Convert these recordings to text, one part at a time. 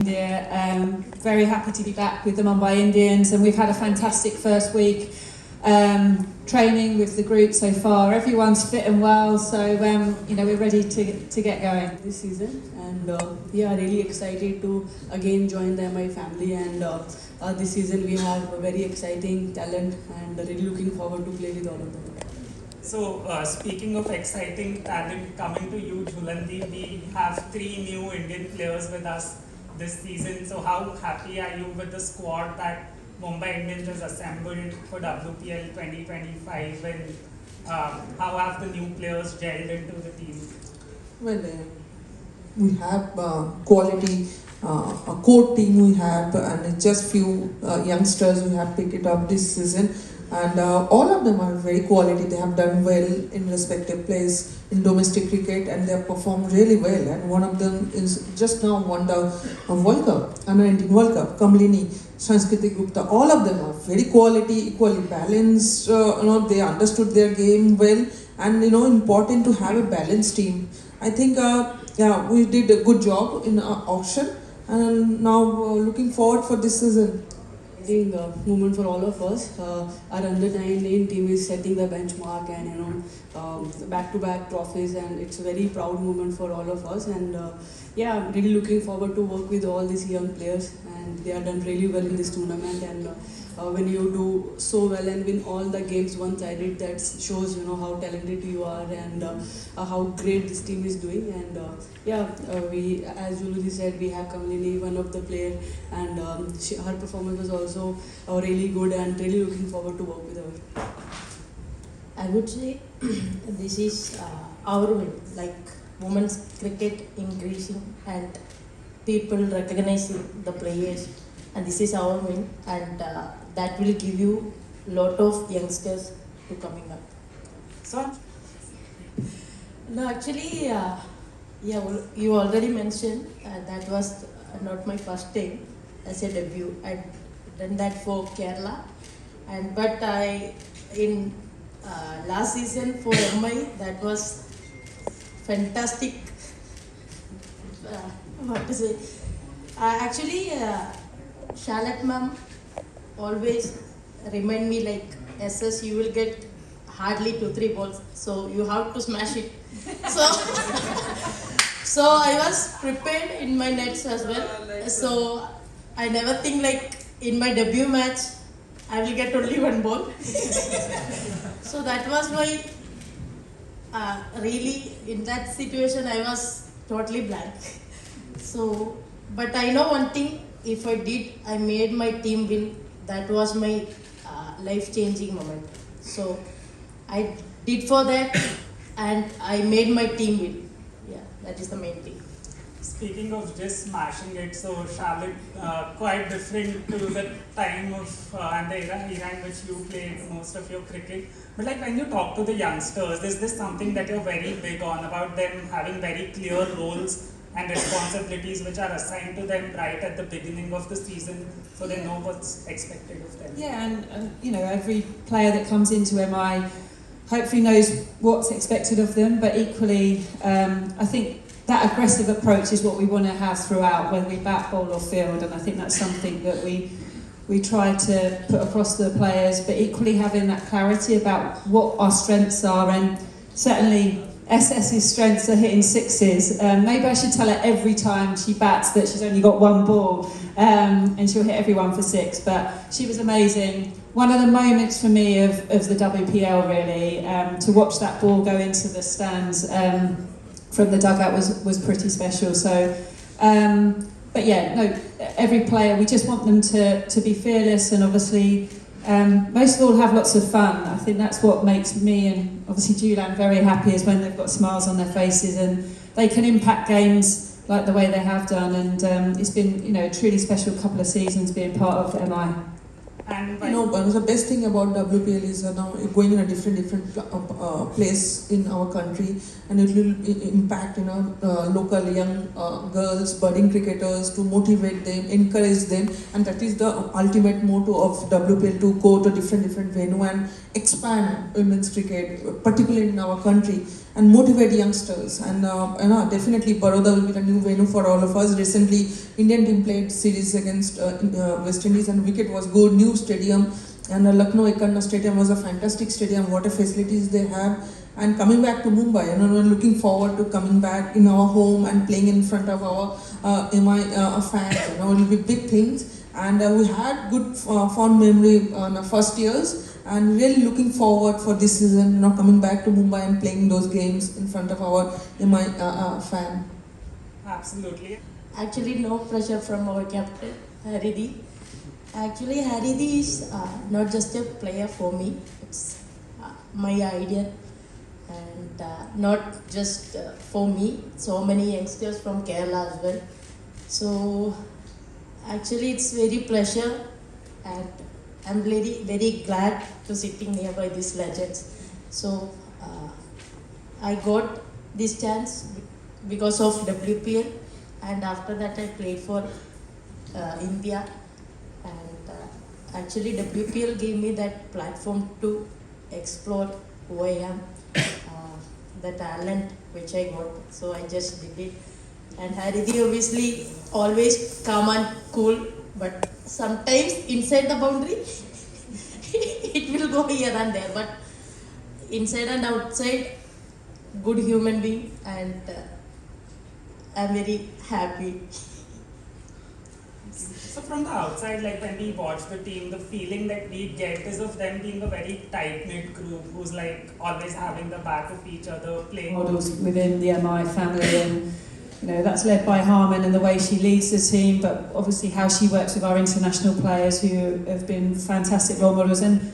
India. Very happy to be back with the Mumbai Indians, and we've had a fantastic first week training with the group so far. Everyone's fit and well, so we're ready to get going this season, and really excited to again join the MI family. And this season we have a very exciting talent, and really looking forward to play with all of them. So, speaking of exciting talent, coming to you, Jhulandeep, we have 3 new Indian players with us this season. So, how happy are you with the squad that Mumbai Indians has assembled for WPL 2025, and how have the new players gelled into the team? Well, we have quality, a core team we have, and just few youngsters we have picked it up this season. And all of them are very quality. They have done well in respective place in domestic cricket, and they have performed really well. And one of them is just now won the World Cup, Under-19 World Cup, Kamlini, Sanskriti Gupta. All of them are very quality, equally balanced. They understood their game well, and important to have a balanced team. I think we did a good job in auction, and now looking forward for this season. Moment for all of us. Our under-19 team is setting the benchmark, and back-to-back trophies, and it's a very proud moment for all of us. And really looking forward to work with all these young players, and they have done really well in this tournament. And when you do so well and win all the games one-sided, that shows how talented you are, and how great this team is doing. And we, as Julu said, we have Kamlini, one of the players, and her performance was also really good, and really looking forward to work with her. I would say this is our win, like women's cricket increasing and people recognizing the players, and this is our win, and that will give you a lot of youngsters to coming up. So, no, actually, you already mentioned that was not my first time as a debut. I'd done that for Kerala, but in last season for MI, that was fantastic. What to say? Actually, Charlotte ma'am always remind me, like, SS, you will get hardly 2-3 balls, so you have to smash it. So I was prepared in my nets as well. So I never think like in my debut match I will get only 1 ball. So that was why really in that situation I was totally blank. So, but I know one thing, if I made my team win, that was my life-changing moment. So I did for that, and I made my team win. Yeah, that is the main thing. speaking of just smashing it, so Charlotte, quite different to the time of and the era in which you played most of your cricket. But like when you talk to the youngsters, is this something that you're very big on, about them having very clear roles and responsibilities which are assigned to them right at the beginning of the season, so they know what's expected of them? Yeah, and every player that comes into MI hopefully knows what's expected of them, but equally I think that aggressive approach is what we want to have throughout, whether we bat, bowl or field, and I think that's something that we try to put across to the players, but equally having that clarity about what our strengths are. And certainly SS's strengths are hitting sixes. Maybe I should tell her every time she bats that she's only got 1 ball, and she'll hit everyone for 6, but she was amazing. One of the moments for me of the WPL really, to watch that ball go into the stands from the dugout was pretty special. So, but yeah, no, every player, we just want them to be fearless, and obviously most of all have lots of fun. I think that's what makes me and obviously Julan very happy, is when they've got smiles on their faces and they can impact games like the way they have done. And it's been a truly special couple of seasons being part of MI. And the best thing about WPL is now going in a different place in our country, and it will impact local young girls, budding cricketers, to motivate them, encourage them, and that is the ultimate motto of WPL, to go to different venue and expand women's cricket, particularly in our country. and motivate youngsters. And definitely Baroda will be the new venue for all of us. Recently, Indian team played series against West Indies, and wicket was good. New stadium, and Lucknow Ekanna Stadium was a fantastic stadium. What a facilities they have. And coming back to Mumbai, we're looking forward to coming back in our home and playing in front of our MI fans. It will be big things. And we had good fond memory on our first years, and really looking forward for this season, coming back to Mumbai and playing those games in front of our MI fan. Absolutely. Actually, no pressure from our captain, Haridi. Actually, Haridi is not just a player for me, it's my idea. And not just for me, so many youngsters from Kerala as well. So actually it's very pleasure, and I'm very, very glad to sitting nearby these legends. So I got this chance because of WPL, and after that I played for India, and actually WPL gave me that platform to explore who I am, the talent which I got, so I just did it. And Haridi obviously always calm and cool, but sometimes inside the boundary it will go here and there, but inside and outside, good human being, and I'm very happy. So from the outside, like when we watch the team, the feeling that we get is of them being a very tight-knit group who's like always having the back of each other, playing Models within the MI family, and that's led by Harman and the way she leads the team, but obviously how she works with our international players who have been fantastic role models. And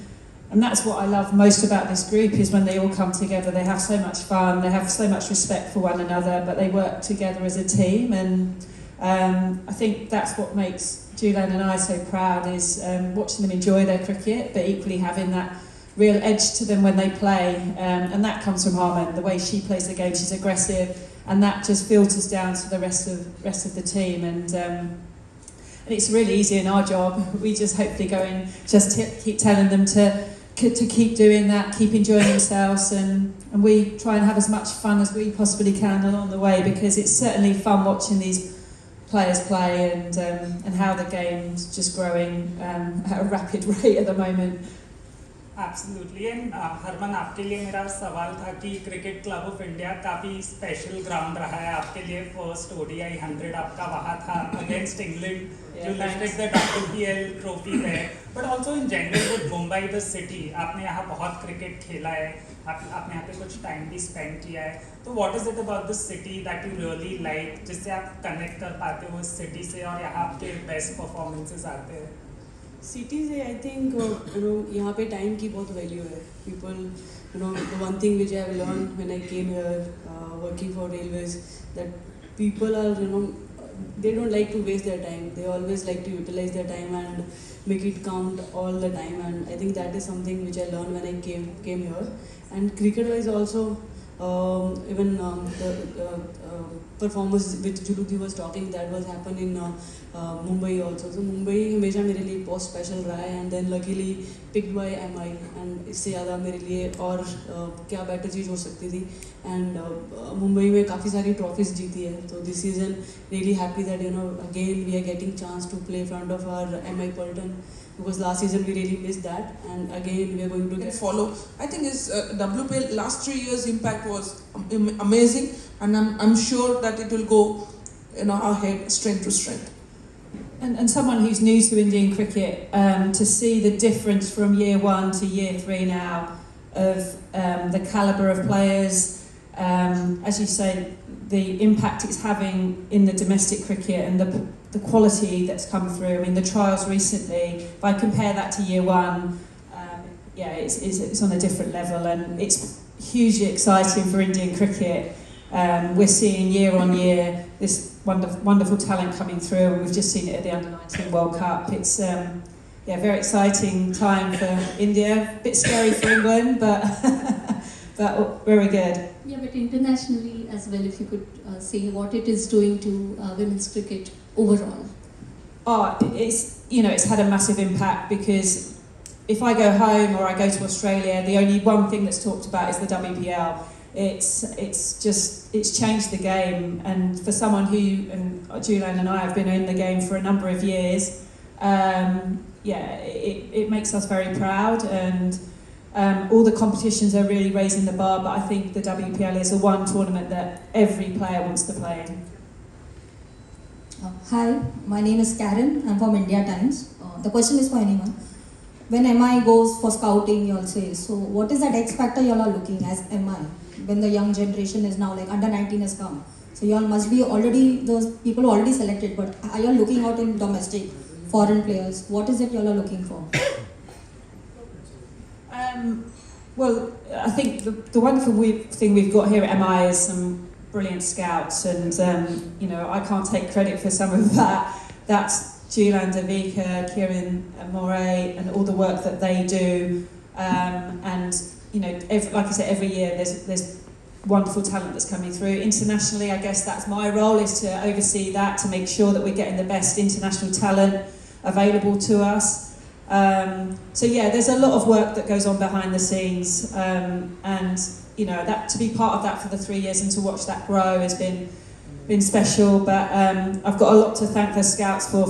that's what I love most about this group, is when they all come together, they have so much fun, they have so much respect for one another, but they work together as a team. And I think that's what makes Julian and I so proud, is watching them enjoy their cricket, but equally having that real edge to them when they play. And that comes from Harman, the way she plays the game, she's aggressive, and that just filters down to the rest of the team. And it's really easy in our job. We just hopefully go and just keep telling them to keep doing that, keep enjoying themselves, and we try and have as much fun as we possibly can along the way, because it's certainly fun watching these players play, and how the game's just growing at a rapid rate at the moment. Absolutely. And Harman, आपके लिए मेरा सवाल था कि cricket club of India काफ़ी special ground रहा है आपके लिए. फर्स्ट ODI 100 आपका वहाँ था against England. You lifted the WPL trophy there, but also in general with Mumbai the city, आपने यहाँ बहुत क्रिकेट खेला है, आपने यहाँ पे कुछ टाइम भी स्पेंड किया है. तो what is it about the city that you really like, जिससे आप कनेक्ट कर पाते हो इस सिटी से और यहाँ आपके बेस्ट परफॉर्मेंसेस आते हैं? सिटी से आई थिंक यहाँ पे टाइम की बहुत वैल्यू है. People the one thing which I have learned when I came here working for railways, that people are they don't like to waste their time. They always like to utilize their time and make it count all the time, and I think that is something which I learned when I came here. And cricket wise also, even the performance which Juluji was talking, that was happening in Mumbai also. So Mumbai हमेशा मेरे लिए बहुत special रहा है, and then luckily picked by MI, and इससे ज़्यादा मेरे लिए और क्या बेटर चीज़ हो सकती थी. And मुंबई में काफ़ी सारी ट्रॉफीज जीती है, तो this season really happy that again we are getting chance to play in front of our MI Pulton, because last season we really missed that, and again we are going to follow. I think his WPL last 3 years impact was amazing, and I'm sure that it will go ahead strength to strength. And someone who's new to Indian cricket, to see the difference from year 1 to year 3 now of the calibre of players, as you say, the impact it's having in the domestic cricket, and the quality that's come through. I mean, the trials recently, if I compare that to year 1, it's on a different level, and it's hugely exciting for Indian cricket. We're seeing year on year this wonderful talent coming through, and we've just seen it at the Under-19 World Cup. It's very exciting time for India. A bit scary for England, but very good. Yeah, but internationally as well, if you could say what it is doing to women's cricket overall. It's had a massive impact, because if I go home or I go to Australia, the only one thing that's talked about is the WPL. it's changed the game. And for someone who, and Julian and I have been in the game for a number of years, it makes us very proud, and all the competitions are really raising the bar, but I think the WPL is the one tournament that every player wants to play in. Hi, my name is Karen. I'm from India Times. The question is for anyone. When MI goes for scouting, you all say, so what is that X factor you all are looking as MI? When the young generation is now, like under 19 has come. So you all must be already, those people already selected, but are you all looking out in domestic, foreign players? What is it you all are looking for? Well, I think the wonderful thing we've got here at MI is some brilliant scouts, and I can't take credit for some of that. That's Julian, Davika, Kieran, Moray, and all the work that they do. Like I said, every year there's wonderful talent that's coming through. Internationally, I guess that's my role, is to oversee that, to make sure that we're getting the best international talent available to us. There's a lot of work that goes on behind the scenes, that to be part of that for the 3 years and to watch that grow has been special. But I've got a lot to thank the scouts for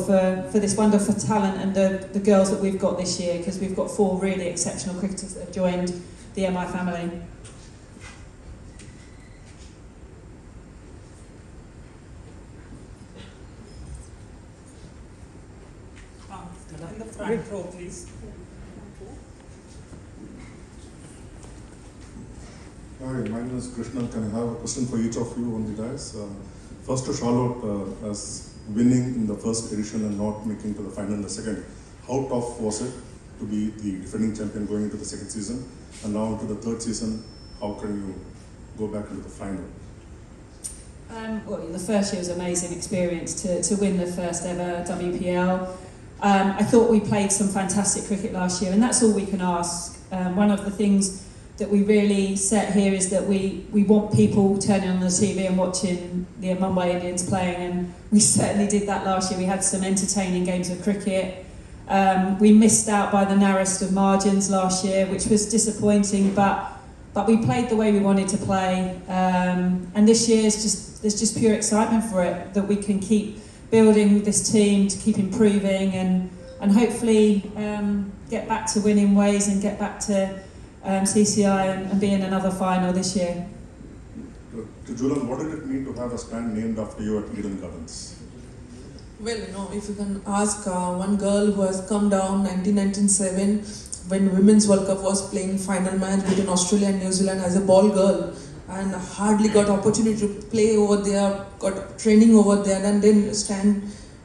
this wonderful talent and the girls that we've got this year, because we've got 4 really exceptional cricketers that have joined the MI family. In the front row, please. Hi, my name is Krishna. Can I have a question for each of you on the dais? First to Charlotte, as winning in the first edition and not making to the final in the second. How tough was it to be the defending champion going into the second season? And now into the third season, how can you go back into the final? The first year was an amazing experience to win the first ever WPL. I thought we played some fantastic cricket last year, and that's all we can ask. One of the things that we really set here is that we want people turning on the TV and watching the Mumbai Indians playing, and we certainly did that last year. We had some entertaining games of cricket. We missed out by the narrowest of margins last year, which was disappointing, but we played the way we wanted to play. And this year there's just pure excitement for it, that we can keep building this team, to keep improving, and hopefully get back to winning ways and get back to CCI and be in another final this year. To Julian, what did it mean to have a stand named after you at Eden Gardens? Well, if you can ask one girl who has come down 1997 when Women's World Cup was playing final match between Australia and New Zealand as a ball girl, and hardly got opportunity to play over there, got training over there, and then stand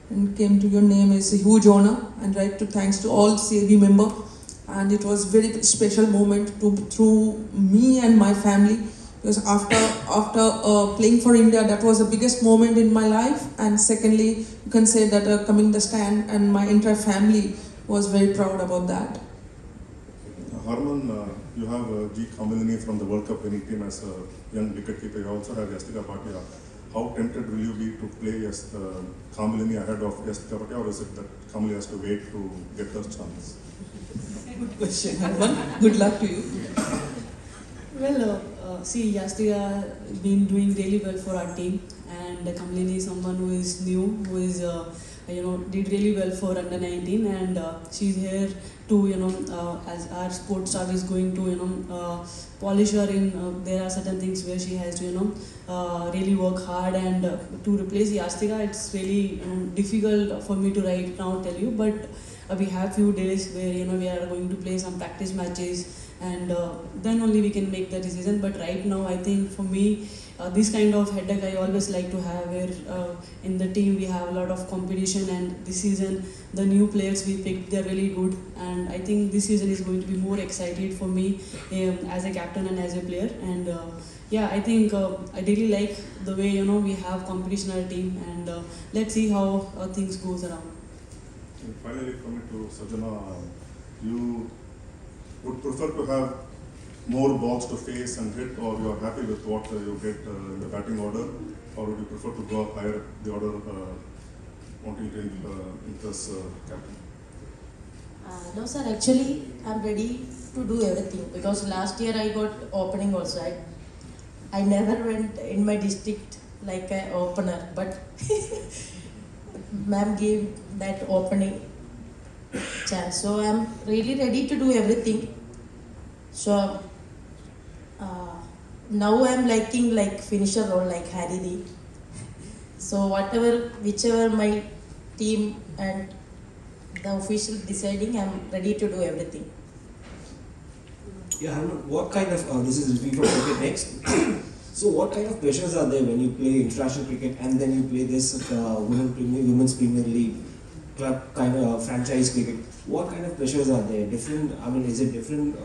and came to your name is a huge honor, and thanks to all CAB member. And it was very special moment through me and my family, because after playing for India, that was the biggest moment in my life. And secondly, you can say that coming the stand, and my entire family was very proud about that. Harman, you have G. Kamalini from the World Cup winning team as a young wicketkeeper. You also have Yastika Bhatia. How tempted will you be to play as Kamalini ahead of Yastika Bhatia, or is it that Kamalini has to wait to get the chance? Good question, Harman. Good luck to you. Well, Yastika been doing really well for our team, and Kamalini is someone who is new, who is did really well for under 19, and she's here to as our sports staff is going to polish her in. There are certain things where she has to really work hard, and to replace Yastika, it's really difficult for me to right now tell you, but we have few days where we are going to play some practice matches, and then only we can make the decision. But right now, I think for me, this kind of headache I always like to have, where in the team we have a lot of competition, and this season the new players we picked, they're really good, and I think this season is going to be more excited for me as a captain and as a player. And I think I really like the way we have competition in our team, and let's see how things goes around. And finally, coming to Sajana, you would prefer to have more balls to face and hit, or you are happy with what you get in the batting order, or would you prefer to go up higher the order, wanting to impress captain? No sir, actually I'm ready to do everything, because last year I got opening also. I never went in my district like an opener, but ma'am gave that opening chance. So I'm really ready to do everything. So now I'm liking like finisher role like Harry. So whichever my team and the official deciding, I'm ready to do everything. Yeah, Harman, what kind of, this is Rizvi from Cricket Next. So what kind of pressures are there when you play international cricket and then you play this Women's Premier League club kind of franchise cricket? What kind of pressures are there? Different, I mean, is it different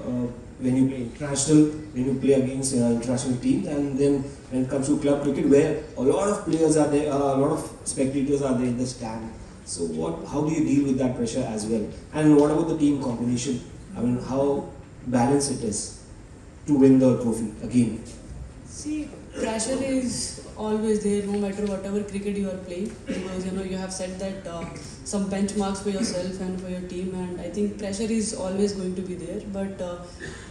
when you play international, when you play against international teams, and then when it comes to club cricket where a lot of players are there, a lot of spectators are there in the stand. So how do you deal with that pressure as well? And what about the team combination? I mean, how balanced it is to win the trophy again? See, pressure is always there no matter whatever cricket you are playing, because you have set that some benchmarks for yourself and for your team, and I think pressure is always going to be there. But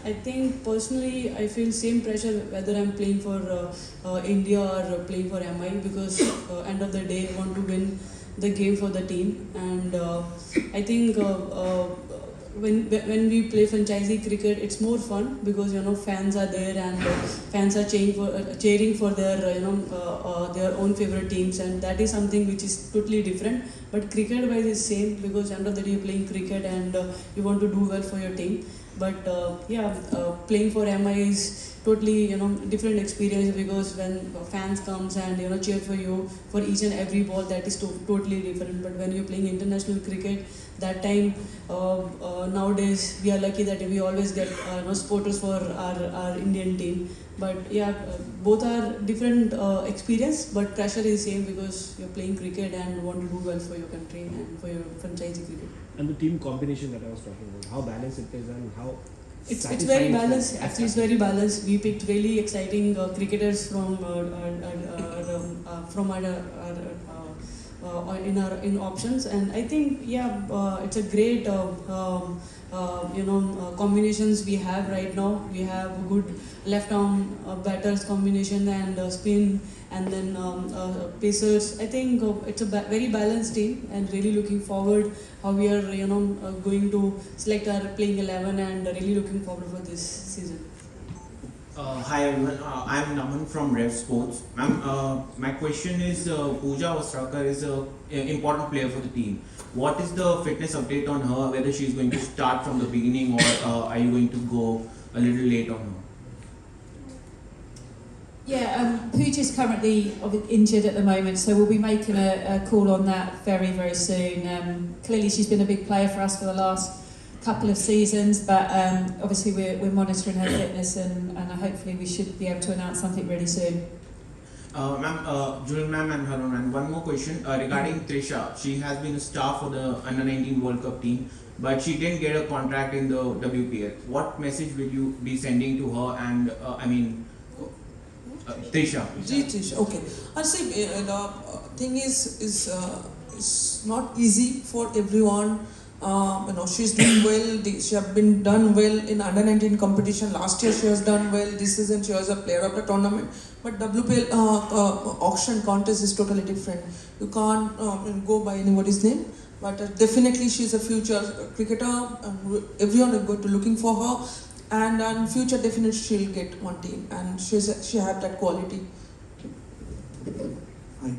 I think personally I feel same pressure whether I'm playing for India or playing for MI, because end of the day I want to win the game for the team. And I think when we play franchisee cricket, it's more fun because fans are there and fans are cheering for their their own favorite teams, and that is something which is totally different. But cricket wise is same, because end of the day you're playing cricket and you want to do well for your team. But playing for MI is totally different experience, because when fans comes and cheer for you for each and every ball, that is totally different. But when you're playing international cricket, that time nowadays we are lucky that we always get supporters for our Indian team. But both are different experience, but pressure is same because you're playing cricket and want to do well for your country and for your franchisee cricket. And the team combination that I was talking about, how balanced it is and how it's very balanced. Actually, it's very balanced. We picked really exciting cricketers from in options, and I think it's a great combinations we have right now. We have good left arm batters combination and spin, and then pacers. I think it's a very balanced team, and really looking forward how we are going to select our playing 11, and really looking forward for this season. Hi everyone, I am Naman from Revsportz. Ma'am, my question is, Pooja Vastrkar is an important player for the team. What is the fitness update on her, whether she is going to start from the beginning or are you going to go a little late on her? Pooja is currently injured at the moment, so we'll be making a call on that very, very soon. Clearly she's been a big player for us for the last couple of seasons, but obviously we're monitoring her fitness, and hopefully we should be able to announce something really soon. Julian ma'am and Harun ma'am, one more question regarding Trisha. She has been a star for the Under-19 World Cup team, but she didn't get a contract in the WPL. What message will you be sending to her and Trisha? Trisha, okay. I see, the thing is it's not easy for everyone. She's doing well. She have been done well in under-19 competition. Last year she has done well. This season she was a player of the tournament. But WPL auction contest is totally different. You can't go by anybody's name. But definitely she's a future cricketer. Everyone is going to looking for her. And in future definitely she'll get one team. And she have that quality. Hi,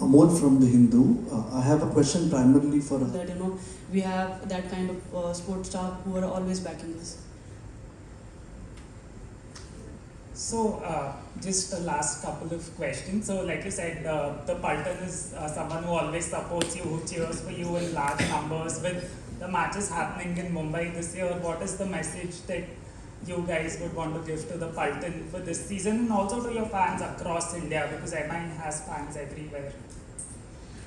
Amol from The Hindu. I have a question primarily for that we have that kind of sports staff who are always backing us. So just the last couple of questions. So like you said, the Pulton is someone who always supports you, who cheers for you in large numbers. With the matches happening in Mumbai this year, what is the message that you guys would want to give to the Pulton for this season, and also to your fans across India, because MI has fans everywhere?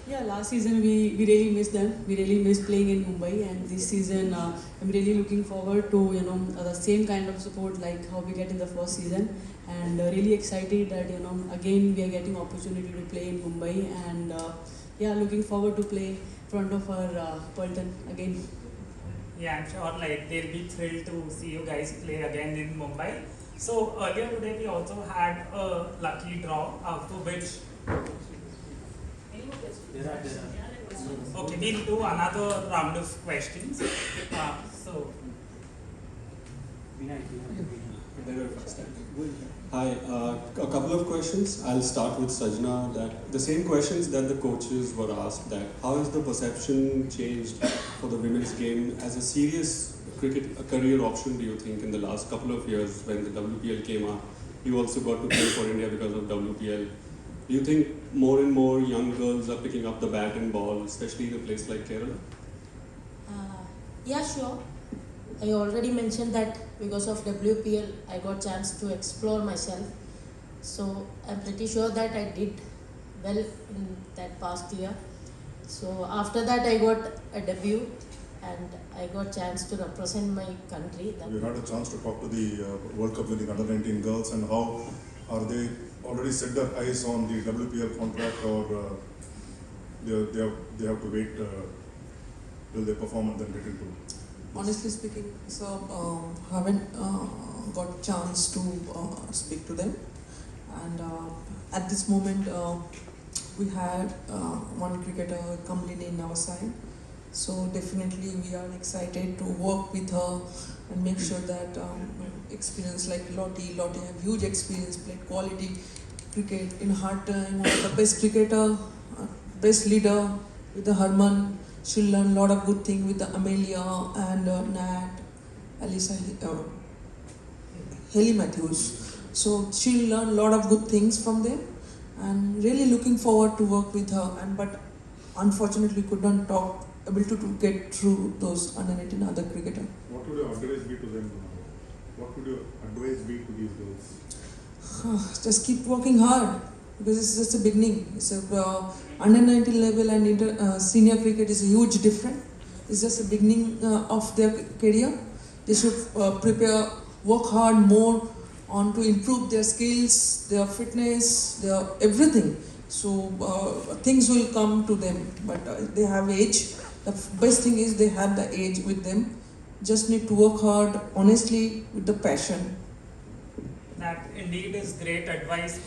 Last season we really missed them. We really missed playing in Mumbai, and this season I'm really looking forward to the same kind of support like how we get in the first season, and really excited that again we are getting opportunity to play in Mumbai, and looking forward to play in front of our Pulton again. Yeah, I'm sure they'll be thrilled to see you guys play again in Mumbai. So earlier today we also had a lucky draw, after which okay, we'll do another round of questions. So Hi, a couple of questions. I'll start with Sajna. That the same questions that the coaches were asked. That how has the perception changed for the women's game as a serious cricket career option? Do you think in the last couple of years when the WPL came up, you also got to play for India because of WPL? Do you think more and more young girls are picking up the bat and ball, especially in a place like Kerala? Yeah, sure. I already mentioned that because of WPL, I got chance to explore myself. So I'm pretty sure that I did well in that past year. So after that, I got a debut and I got chance to represent my country. You had a chance to talk to the World Cup winning under-19 girls, and how are they already set their eyes on the WPL contract, or they have to wait till they perform and then get into? Honestly speaking, so haven't got chance to speak to them, and at this moment we had one cricketer coming in our side, so definitely we are excited to work with her and make sure that experience like Lottie have huge experience, played quality cricket in hard time, one of the best cricketer, best leader with the Harman. She'll learn a lot of good things with the Amelia and Nat, Alisa, Haley Matthews. So she'll learn a lot of good things from them, and really looking forward to work with her. And but unfortunately could not able to get through those under-19 other cricketer. What would your advice be to them? What would your advice be to these girls? Just keep working hard, because it's just a beginning. It's a under-19 level and senior cricket is a huge difference. It's just a beginning of their career. They should prepare, work hard more on to improve their skills, their fitness, their everything. So things will come to them, but they have age. The best thing is they have the age with them. Just need to work hard, honestly, with the passion. That indeed is great advice.